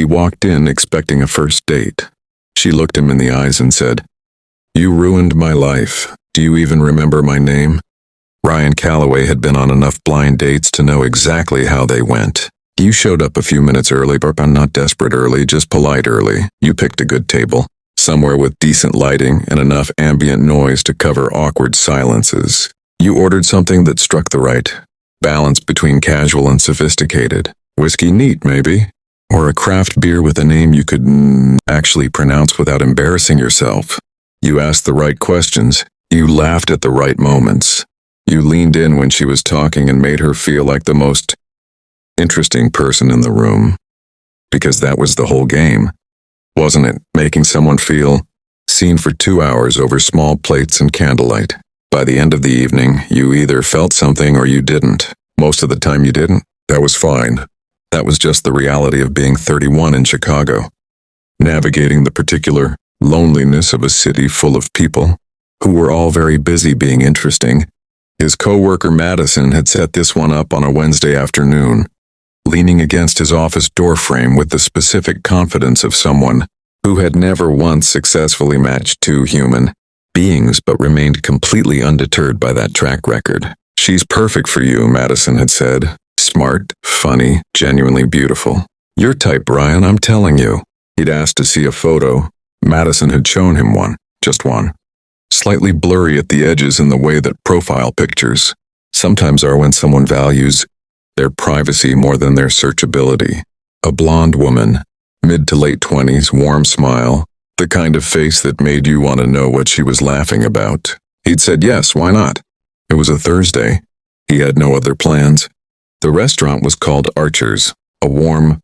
He walked in expecting a first date. She looked him in the eyes and said, "You ruined my life. Do you even remember my name?" Ryan Calloway had been on enough blind dates to know exactly how they went. "You showed up a few minutes early, but I'm not desperate early, just polite early. You picked a good table, somewhere with decent lighting and enough ambient noise to cover awkward silences. You ordered something that struck the right balance between casual and sophisticated. Whiskey neat, maybe? Or a craft beer with a name you could actually pronounce without embarrassing yourself. You asked the right questions. You laughed at the right moments. You leaned in when she was talking and made her feel like the most interesting person in the room. Because that was the whole game, wasn't it? Making someone feel seen for 2 hours over small plates and candlelight. By the end of the evening, you either felt something or you didn't. Most of the time you didn't. That was fine. That was just the reality of being 31 in Chicago. Navigating the particular loneliness of a city full of people who were all very busy being interesting. His co-worker Madison had set this one up on a Wednesday afternoon, leaning against his office doorframe with the specific confidence of someone who had never once successfully matched two human beings but remained completely undeterred by that track record. "She's perfect for you," Madison had said. "Smart, funny, genuinely beautiful. Your type, Ryan, I'm telling you." He'd asked to see a photo. Madison had shown him one, just one. Slightly blurry at the edges in the way that profile pictures sometimes are when someone values their privacy more than their searchability. A blonde woman, mid to late 20s, warm smile, the kind of face that made you want to know what she was laughing about. He'd said yes, why not? It was a Thursday. He had no other plans. The restaurant was called Archer's, a warm,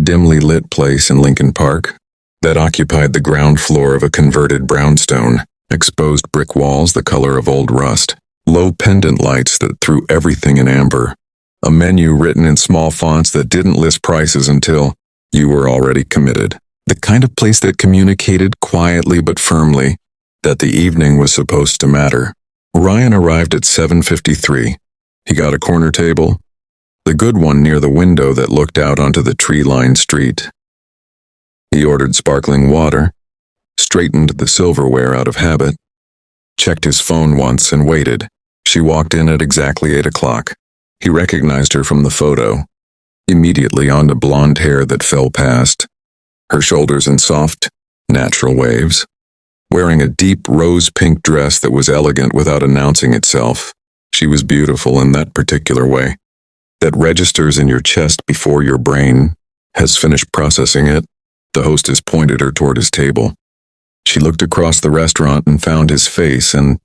dimly lit place in Lincoln Park that occupied the ground floor of a converted brownstone, exposed brick walls the color of old rust, low pendant lights that threw everything in amber, a menu written in small fonts that didn't list prices until you were already committed. The kind of place that communicated quietly but firmly that the evening was supposed to matter. Ryan arrived at 7:53. He got a corner table, the good one near the window that looked out onto the tree-lined street. He ordered sparkling water, straightened the silverware out of habit, checked his phone once and waited. She walked in at exactly 8 o'clock. He recognized her from the photo, immediately onto blonde hair that fell past her shoulders in soft, natural waves, wearing a deep rose-pink dress that was elegant without announcing itself. She was beautiful in that particular way, that registers in your chest before your brain has finished processing it. The hostess pointed her toward his table. She looked across the restaurant and found his face, and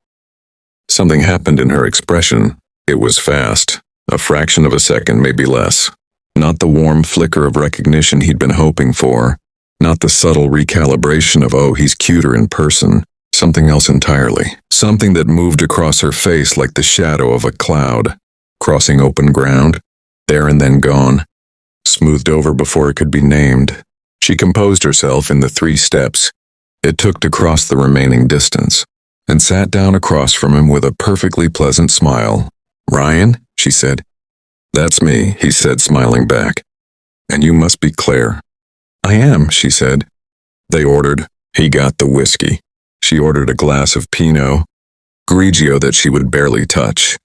something happened in her expression. It was fast, a fraction of a second, maybe less. Not the warm flicker of recognition he'd been hoping for, not the subtle recalibration of, oh, he's cuter in person. Something else entirely. Something that moved across her face like the shadow of a cloud, crossing open ground, there and then gone, smoothed over before it could be named. She composed herself in the 3 steps it took to cross the remaining distance, and sat down across from him with a perfectly pleasant smile. "Ryan," she said. "That's me," he said, smiling back. "And you must be Claire." "I am," she said. They ordered. He got the whiskey. She ordered a glass of Pinot Grigio that she would barely touch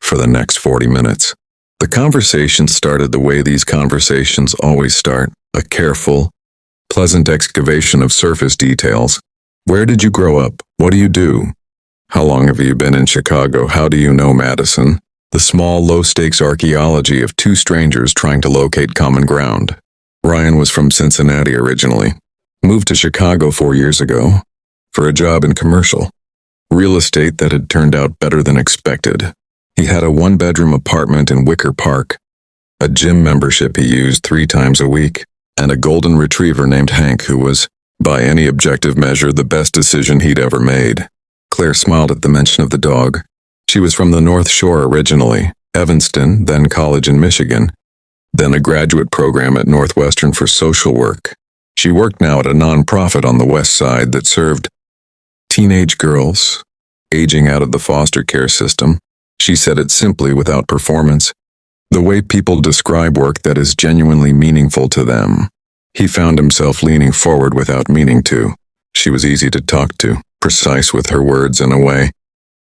for the next 40 minutes. The conversation started the way these conversations always start, a careful, pleasant excavation of surface details. "Where did you grow up? What do you do? How long have you been in Chicago? How do you know Madison?" The small, low-stakes archaeology of 2 strangers trying to locate common ground. Ryan was from Cincinnati originally, moved to Chicago 4 years ago for a job in commercial real estate that had turned out better than expected. He had a 1-bedroom apartment in Wicker Park, a gym membership he used 3 times a week, and a golden retriever named Hank who was, by any objective measure, the best decision he'd ever made. Claire smiled at the mention of the dog. She was from the North Shore originally, Evanston, then college in Michigan, then a graduate program at Northwestern for social work. She worked now at a nonprofit on the West Side that served teenage girls, aging out of the foster care system. She said it simply, without performance, the way people describe work that is genuinely meaningful to them. He found himself leaning forward without meaning to. She was easy to talk to, precise with her words in a way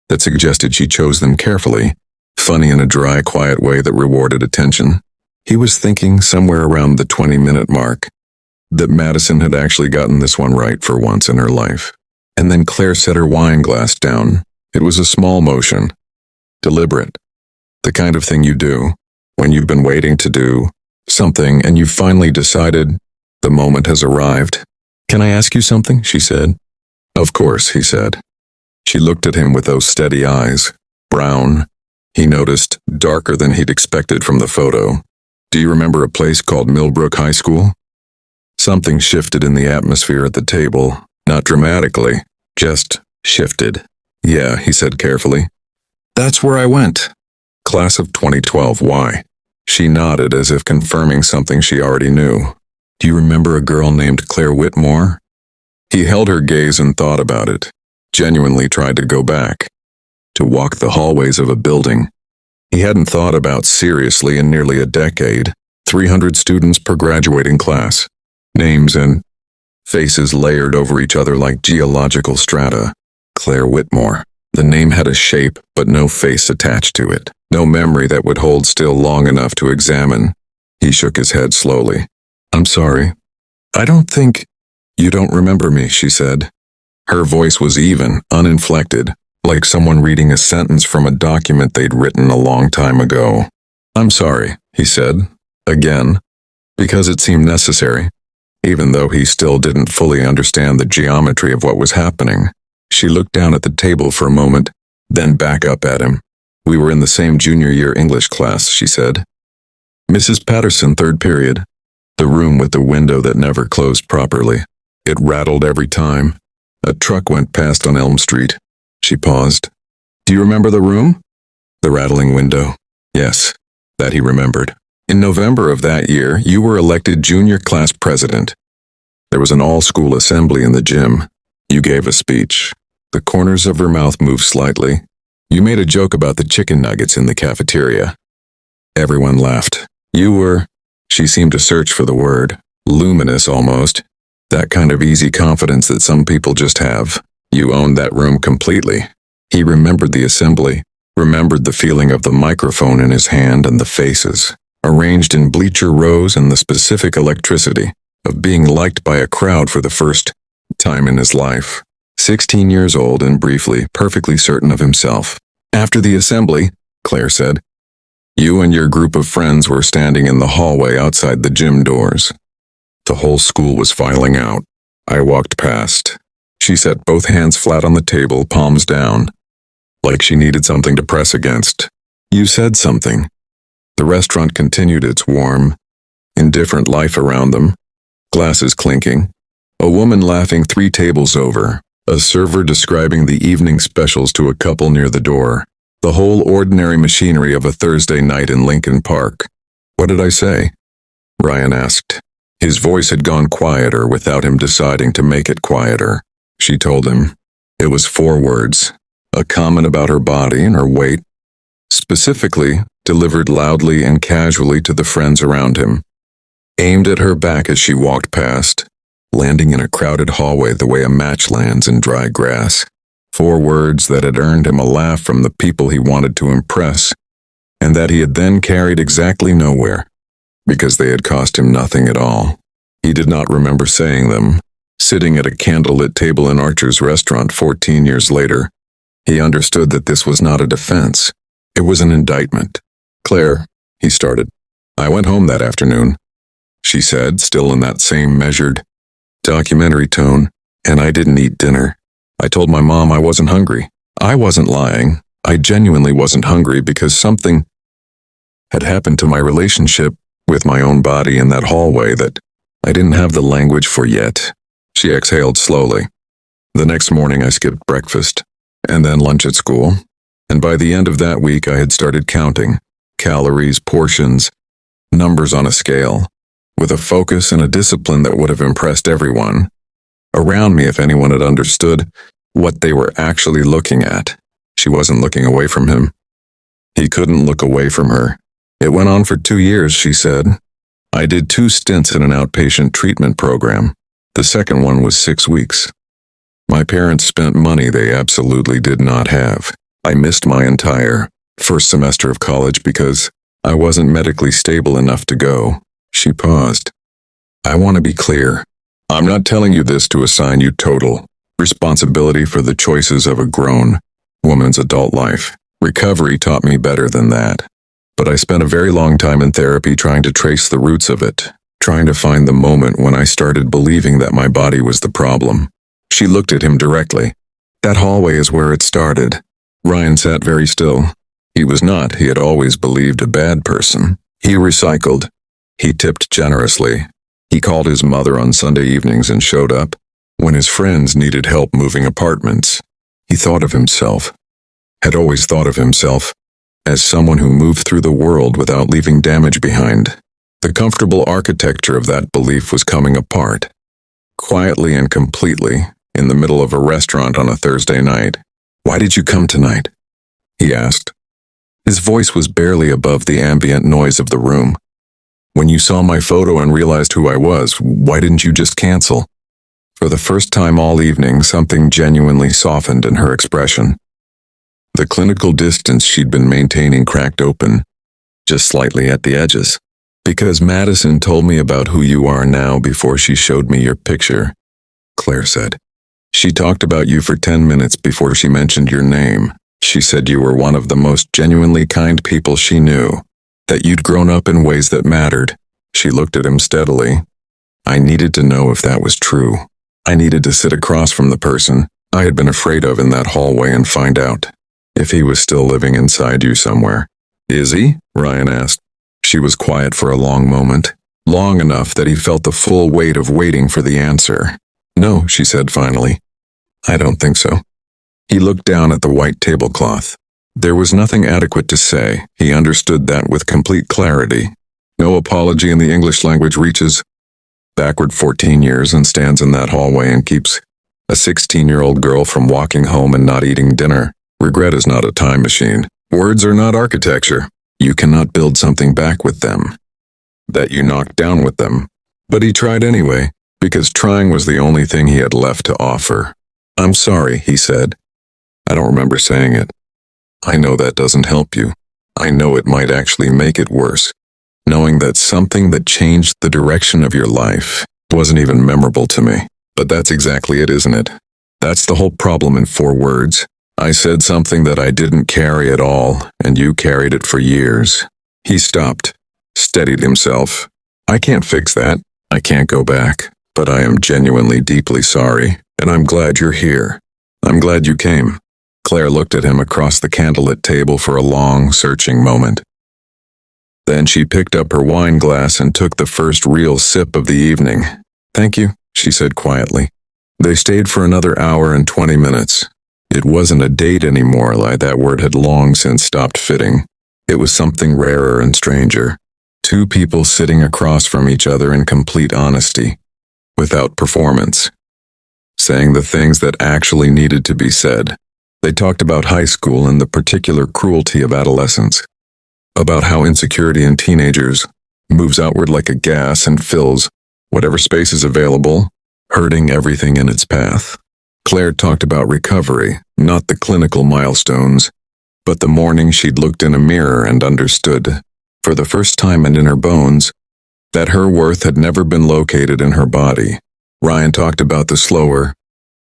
that suggested she chose them carefully, funny in a dry, quiet way that rewarded attention. He was thinking somewhere around the 20-minute mark that Madison had actually gotten this one right for once in her life. And then Claire set her wine glass down. It was a small motion, deliberate, the kind of thing you do when you've been waiting to do something and you've finally decided the moment has arrived. "Can I ask you something?" she said. "Of course," he said. She looked at him with those steady eyes, brown, he noticed, darker than he'd expected from the photo. "Do you remember a place called Millbrook High School?" Something shifted in the atmosphere at the table, not dramatically, just shifted. "Yeah," he said carefully. "That's where I went." "Class of 2012, why?" She nodded as if confirming something she already knew. "Do you remember a girl named Claire Whitmore?" He held her gaze and thought about it, genuinely tried to go back, to walk the hallways of a building he hadn't thought about seriously in nearly a decade. 300 students per graduating class. Names and faces layered over each other like geological strata. Claire Whitmore. The name had a shape, but no face attached to it. No memory that would hold still long enough to examine. He shook his head slowly. "I'm sorry. I don't think—" "You don't remember me," she said. Her voice was even, uninflected, like someone reading a sentence from a document they'd written a long time ago. "I'm sorry," he said, again, because it seemed necessary, even though he still didn't fully understand the geometry of what was happening. She looked down at the table for a moment, then back up at him. "We were in the same junior year English class," she said. "Mrs. Patterson, third period." The room with the window that never closed properly. It rattled every time a truck went past on Elm Street. She paused. "Do you remember the room?" The rattling window. Yes, that he remembered. "In November of that year, you were elected junior class president. There was an all-school assembly in the gym. You gave a speech." The corners of her mouth moved slightly. "You made a joke about the chicken nuggets in the cafeteria." Everyone laughed. "You were—" She seemed to search for the word. "Luminous, almost. That kind of easy confidence that some people just have. You owned that room completely." He remembered the assembly, remembered the feeling of the microphone in his hand and the faces, arranged in bleacher rows, and the specific electricity of being liked by a crowd for the first time in his life. 16 years old and briefly, perfectly certain of himself. "After the assembly," Claire said, "you and your group of friends were standing in the hallway outside the gym doors. The whole school was filing out. I walked past." She set both hands flat on the table, palms down, like she needed something to press against. "You said something." The restaurant continued its warm, indifferent life around them. Glasses clinking. A woman laughing 3 tables over. A server describing the evening specials to a couple near the door. The whole ordinary machinery of a Thursday night in Lincoln Park. "What did I say?" Ryan asked. His voice had gone quieter without him deciding to make it quieter. She told him. It was 4 words. A comment about her body and her weight. Specifically, delivered loudly and casually to the friends around him. Aimed at her back as she walked past, landing in a crowded hallway the way a match lands in dry grass. 4 words that had earned him a laugh from the people he wanted to impress, and that he had then carried exactly nowhere, because they had cost him nothing at all. He did not remember saying them. Sitting at a candlelit table in Archer's restaurant 14 years later, he understood that this was not a defense. It was an indictment. "Claire," he started. "I went home that afternoon," she said, still in that same measured, documentary tone, "and I didn't eat dinner. I told my mom I wasn't hungry. I wasn't lying. I genuinely wasn't hungry because something had happened to my relationship with my own body in that hallway that I didn't have the language for yet." She exhaled slowly. "The next morning I skipped breakfast, and then lunch at school, and by the end of that week I had started counting calories, portions, numbers on a scale, with a focus and a discipline that would have impressed everyone around me if anyone had understood what they were actually looking at. She wasn't looking away from him. He couldn't look away from her. It went on for 2 years, she said. I did 2 stints in an outpatient treatment program. The second one was 6 weeks. My parents spent money they absolutely did not have. I missed my entire first semester of college because I wasn't medically stable enough to go. She paused. I want to be clear. I'm not telling you this to assign you total responsibility for the choices of a grown woman's adult life. Recovery taught me better than that. But I spent a very long time in therapy trying to trace the roots of it, trying to find the moment when I started believing that my body was the problem. She looked at him directly. That hallway is where it started. Ryan sat very still. He was not, he had always believed, a bad person. He recycled. He tipped generously. He called his mother on Sunday evenings and showed up when his friends needed help moving apartments. He thought of himself, had always thought of himself, as someone who moved through the world without leaving damage behind. The comfortable architecture of that belief was coming apart, quietly and completely, in the middle of a restaurant on a Thursday night. Why did you come tonight? He asked. His voice was barely above the ambient noise of the room. When you saw my photo and realized who I was, why didn't you just cancel? For the first time all evening, something genuinely softened in her expression. The clinical distance she'd been maintaining cracked open, just slightly at the edges. Because Madison told me about who you are now before she showed me your picture, Claire said. She talked about you for 10 minutes before she mentioned your name. She said you were one of the most genuinely kind people she knew, that you'd grown up in ways that mattered. She looked at him steadily. I needed to know if that was true. I needed to sit across from the person I had been afraid of in that hallway and find out if he was still living inside you somewhere. Is he? Ryan asked. She was quiet for a long moment, long enough that he felt the full weight of waiting for the answer. No, she said finally. I don't think so. He looked down at the white tablecloth. There was nothing adequate to say. He understood that with complete clarity. No apology in the English language reaches backward 14 years and stands in that hallway and keeps a 16-year-old girl from walking home and not eating dinner. Regret is not a time machine. Words are not architecture. You cannot build something back with them that you knocked down with them. But he tried anyway, because trying was the only thing he had left to offer. I'm sorry, he said. I don't remember saying it. I know that doesn't help you. I know it might actually make it worse. Knowing that something that changed the direction of your life wasn't even memorable to me. But that's exactly it, isn't it? That's the whole problem in 4 words. I said something that I didn't carry at all, and you carried it for years. He stopped, steadied himself. I can't fix that. I can't go back. But I am genuinely deeply sorry, and I'm glad you're here. I'm glad you came. Claire looked at him across the candlelit table for a long, searching moment. Then she picked up her wine glass and took the first real sip of the evening. Thank you, she said quietly. They stayed for another hour and 20 minutes. It wasn't a date anymore, like that word had long since stopped fitting. It was something rarer and stranger. 2 people sitting across from each other in complete honesty, without performance, saying the things that actually needed to be said. They talked about high school and the particular cruelty of adolescence, about how insecurity in teenagers moves outward like a gas and fills whatever space is available, hurting everything in its path. Claire talked about recovery, not the clinical milestones, but the morning she'd looked in a mirror and understood, for the first time and in her bones, that her worth had never been located in her body. Ryan talked about the slower,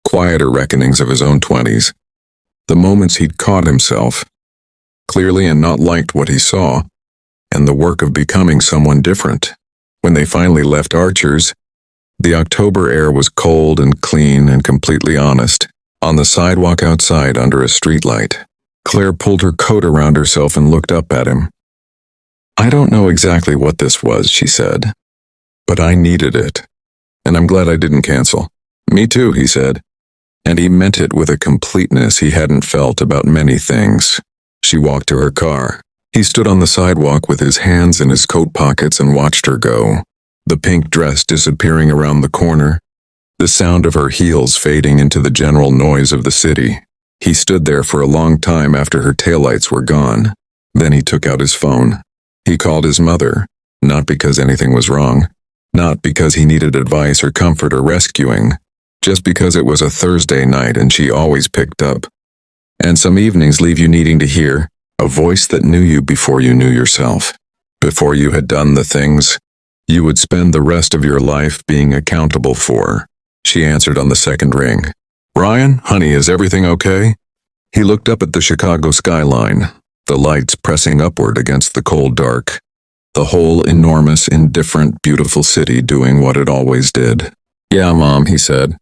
quieter reckonings of his own 20s, the moments he'd caught himself, clearly and not liked what he saw, and the work of becoming someone different. When they finally left Archer's, the October air was cold and clean and completely honest. On the sidewalk outside under a streetlight, Claire pulled her coat around herself and looked up at him. I don't know exactly what this was, she said, but I needed it, and I'm glad I didn't cancel. Me too, he said, and he meant it with a completeness he hadn't felt about many things. She walked to her car. He stood on the sidewalk with his hands in his coat pockets and watched her go. The pink dress disappearing around the corner, the sound of her heels fading into the general noise of the city. He stood there for a long time after her taillights were gone. Then he took out his phone. He called his mother, Not because anything was wrong. Not because he needed advice or comfort or rescuing. Just because it was a Thursday night and she always picked up. And some evenings leave you needing to hear a voice that knew you before you knew yourself. Before you had done the things you would spend the rest of your life being accountable for. She answered on the second ring. Ryan, honey, is everything okay? He looked up at the Chicago skyline, the lights pressing upward against the cold dark. The whole enormous, indifferent, beautiful city doing what it always did. Yeah, Mom, he said.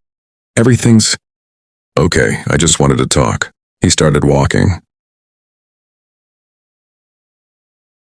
Everything's okay, I just wanted to talk. He started walking.